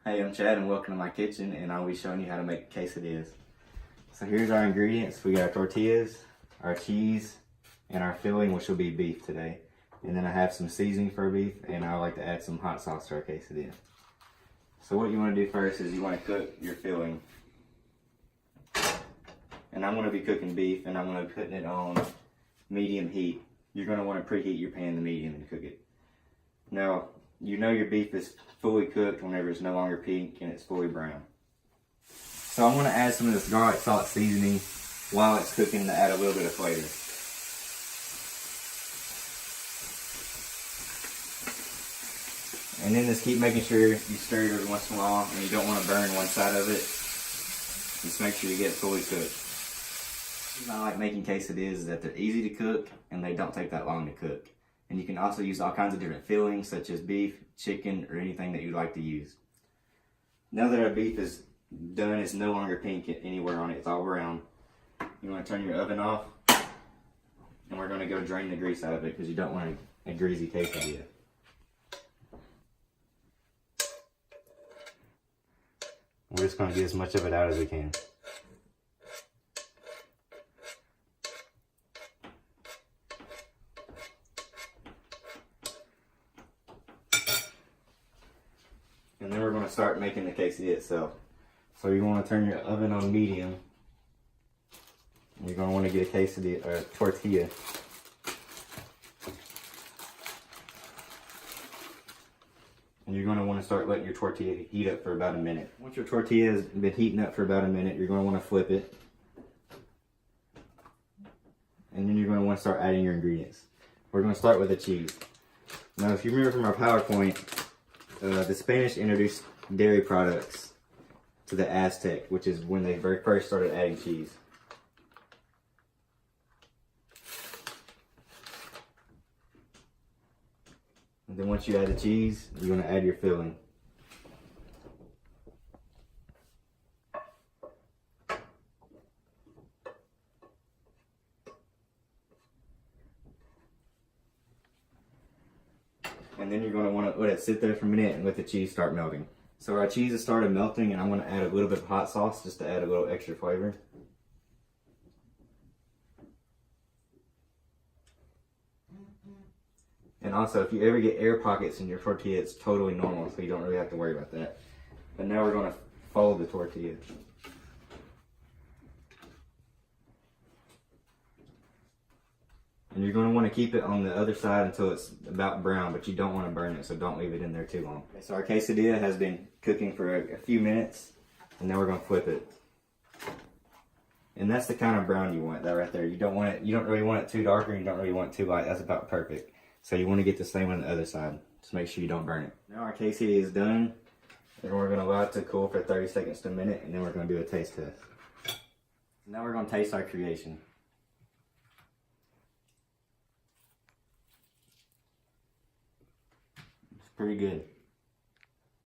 Hey, I'm Chad and welcome to my kitchen, and I'll be showing you how to make quesadillas. So here's our ingredients. We got our tortillas, our cheese, and our filling, which will be beef today. And then I have some seasoning for beef, and I like to add some hot sauce to our quesadilla. So what you want to do first is you want to cook your filling. And I'm going to be cooking beef, and I'm going to be putting it on medium heat. You're going to want to preheat your pan to medium and cook it. Now, you know your beef is fully cooked whenever it's no longer pink and it's fully brown. So I'm going to add some of this garlic salt seasoning while it's cooking to add a little bit of flavor. And then just keep making sure you stir it every once in a while, and you don't want to burn one side of it. Just make sure you get it fully cooked. The reason I like making quesadillas is that they're easy to cook and they don't take that long to cook. And you can also use all kinds of different fillings such as beef, chicken, or anything that you'd like to use. Now that our beef is done, it's no longer pink anywhere on it, it's all brown. You want to turn your oven off, and we're going to go drain the grease out of it because you don't want a greasy quesadilla. We're just going to get as much of it out as we can. And then we're going to start making the quesadilla itself. So you want to turn your oven on medium. You're going to want to get a quesadilla or a tortilla. And you're going to want to start letting your tortilla heat up for about a minute. Once your tortilla has been heating up for about a minute, you're going to want to flip it. And then you're going to want to start adding your ingredients. We're going to start with the cheese. Now, if you remember from our PowerPoint, the Spanish introduced dairy products to the Aztec, which is when they very first started adding cheese. And then once you add the cheese, you're going to add your filling. And then you're going to want to let it sit there for a minute and let the cheese start melting. So our cheese has started melting, and I'm going to add a little bit of hot sauce just to add a little extra flavor. And also, if you ever get air pockets in your tortilla, it's totally normal, so you don't really have to worry about that. But now we're going to fold the tortilla. And you're going to want to keep it on the other side until it's about brown, but you don't want to burn it, so don't leave it in there too long. Okay, so our quesadilla has been cooking for a few minutes, and now we're going to flip it. And that's the kind of brown you want, that right there. You don't really want it too dark, or you don't really want it too light. That's about perfect. So you want to get the same on the other side. Just make sure you don't burn it. Now our quesadilla is done, and we're going to allow it to cool for 30 seconds to a minute, and then we're going to do a taste test. Now we're going to taste our creation. Pretty good.